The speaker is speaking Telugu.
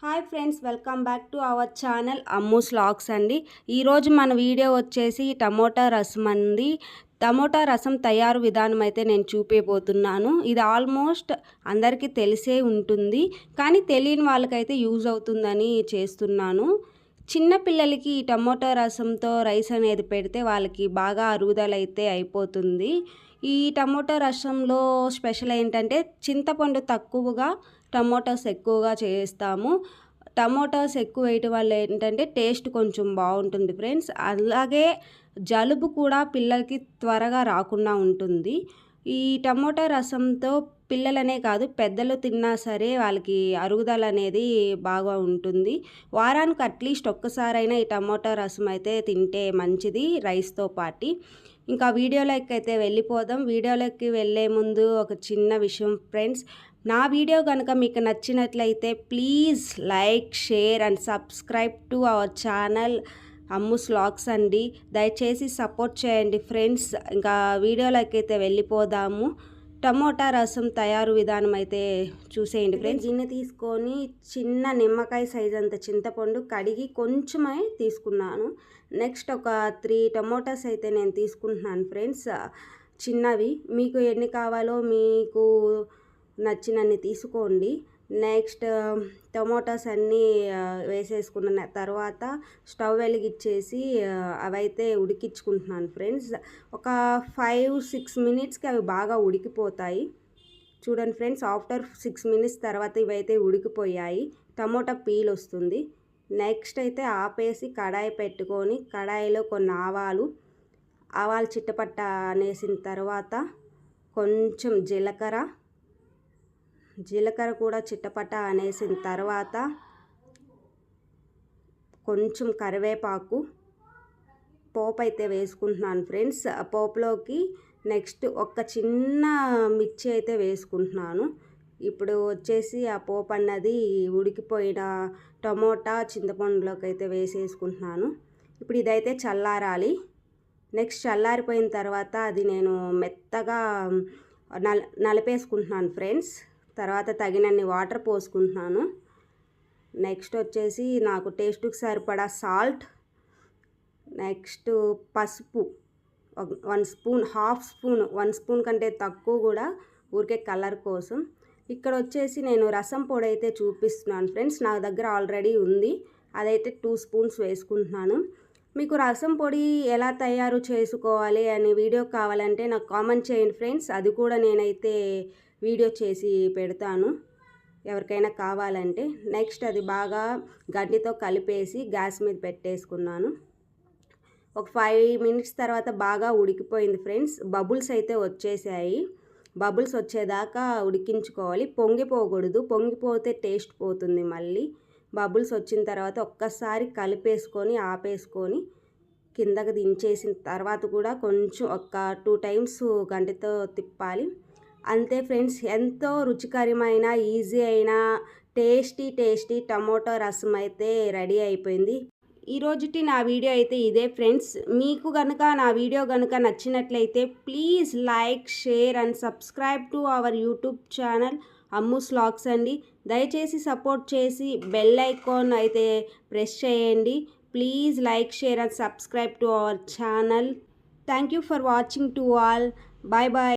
Hi friends, welcome back to our channel Ammu's vlogs అండి. ఈరోజు మన వీడియో వచ్చేసి టమోటా రసం అండి. టమోటా రసం తయారు విధానం అయితే నేను చూపించబోతున్నాను. ఇది ఆల్మోస్ట్ అందరికీ తెలిసే ఉంటుంది, కానీ తెలియని వాళ్ళకైతే యూజ్ అవుతుందని చేస్తున్నాను. చిన్న పిల్లలకి ఈ టమోటా రసంతో రైస్ అనేది పెడితే వాళ్ళకి బాగా అరుగుదల అయితే అయిపోతుంది. ఈ టమోటా రసంలో స్పెషల్ ఏంటంటే చింతపండు తక్కువగా, టమోటాస్ ఎక్కువగా చేస్తాము. టమోటాస్ ఎక్కువ వేయటం వల్ల ఏంటంటే టేస్ట్ కొంచెం బాగుంటుంది ఫ్రెండ్స్. అలాగే జలుబు కూడా పిల్లలకి త్వరగా రాకుండా ఉంటుంది. ఈ టమోటా రసంతో పిల్లలనే కాదు పెద్దలు తిన్నా సరే వాళ్ళకి అరుగుదల అనేది బాగా ఉంటుంది. వారానికి అట్లీస్ట్ ఒక్కసారైనా ఈ టమోటా రసం అయితే తింటే మంచిది రైస్తో పాటు. ఇంకా వీడియోలోకి అయితే వెళ్ళిపోదాం. వీడియోలోకి వెళ్ళే ముందు ఒక చిన్న విషయం ఫ్రెండ్స్, నా వీడియో కనుక మీకు నచ్చినట్లయితే please like, share and subscribe to our channel Ammu's vlogs అండి. దయచేసి సపోర్ట్ చేయండి ఫ్రెండ్స్. ఇంకా వీడియోలోకి అయితే వెళ్ళిపోదాము. టమోటా రసం తయారు విధానం అయితే చూసేయండి ఫ్రెండ్స్. గిన్నె తీసుకొని చిన్న నిమ్మకాయ సైజ్ అంత చింతపండు కడిగి కొంచెమే తీసుకున్నాను. నెక్స్ట్ ఒక 3 టమోటాస్ అయితే నేను తీసుకుంటున్నాను ఫ్రెండ్స్, చిన్నవి. మీకు ఎన్ని కావాలో మీకు నచ్చినన్ని తీసుకోండి. నెక్స్ట్ టమోటాస్ అన్నీ వేసేసుకున్న తర్వాత స్టవ్ వెలిగించేసి అవైతే ఉడికించుకుంటున్నాను ఫ్రెండ్స్. ఒక 5-6 మినిట్స్కి అవి బాగా ఉడికిపోతాయి. చూడండి ఫ్రెండ్స్, ఆఫ్టర్ 6 మినిట్స్ తర్వాత ఇవైతే ఉడికిపోయాయి. టమోటా పీల్ వస్తుంది. నెక్స్ట్ అయితే ఆపేసి కడాయి పెట్టుకొని కడాయిలో కొన్ని ఆవాలు చిట్టపట్ట అనేసిన తర్వాత కొంచెం జీలకర్ర కూడా చిట్టపట్ట అనేసిన తర్వాత కొంచెం కరివేపాకు పోపు అయితే వేసుకుంటున్నాను ఫ్రెండ్స్. పోపులోకి నెక్స్ట్ ఒక చిన్న మిర్చి అయితే వేసుకుంటున్నాను. ఇప్పుడు వచ్చేసి ఆ పోపు అన్నది ఉడికిపోయిన టమోటా చింతపండులోకి అయితే వేసేసుకుంటున్నాను. ఇప్పుడు ఇదైతే చల్లారాలి. నెక్స్ట్ చల్లారిపోయిన తర్వాత అది నేను మెత్తగా నలిపేసుకుంటున్నాను ఫ్రెండ్స్. తర్వాత తగినన్ని వాటర్ పోసుకుంటున్నాను. నెక్స్ట్ వచ్చేసి నాకు టేస్ట్కి సరిపడా సాల్ట్, నెక్స్ట్ పసుపు 1 స్పూన్, 1 స్పూన్ కంటే తక్కువ కూడా, ఊరికే కలర్ కోసం. ఇక్కడ వచ్చేసి నేను రసం పొడి అయితే చూపిస్తున్నాను ఫ్రెండ్స్. నా దగ్గర ఆల్రెడీ ఉంది, అదైతే 2 స్పూన్స్ వేసుకుంటున్నాను. మీకు రసం పొడి ఎలా తయారు చేసుకోవాలి అని వీడియో కావాలంటే నాకు కామెంట్ చేయండి ఫ్రెండ్స్. అది కూడా నేనైతే వీడియో చేసి పెడతాను ఎవరికైనా కావాలంటే. నెక్స్ట్ అది బాగా గడ్డితో కలిపేసి గ్యాస్ మీద పెట్టేసుకున్నాను. ఒక 5 మినిట్స్ తర్వాత బాగా ఉడికిపోయింది ఫ్రెండ్స్. బబుల్స్ అయితే వచ్చేసాయి. బబుల్స్ వచ్చేదాకా ఉడికించుకోవాలి. పొంగిపోకూడదు, పొంగిపోతే టేస్ట్ పోతుంది మళ్ళీ. బబుల్స్ వచ్చిన తర్వాత ఒక్కసారి కలిపేసుకొని ఆపేసుకొని కిందకి దించేసిన తర్వాత కూడా కొంచెం ఒక 2 టైమ్స్ గంటతో తిప్పాలి. అంతే ఫ్రెండ్స్, ఎంతో రుచికరమైన ఈజీ అయిన టేస్టీ టమోటో రసం అయితే రెడీ అయిపోయింది. ఈరోజుటి నా వీడియో అయితే ఇదే ఫ్రెండ్స్. మీకు కనుక నా వీడియో కనుక నచ్చినట్లయితే please like, share and subscribe to our YouTube channel Ammu's vlogs అండి. దయచేసి సపోర్ట్ చేసి బెల్ ఐకాన్ అయితే ప్రెస్ చేయండి. Please like, share and subscribe to our channel. Thank you for watching to all. Bye bye.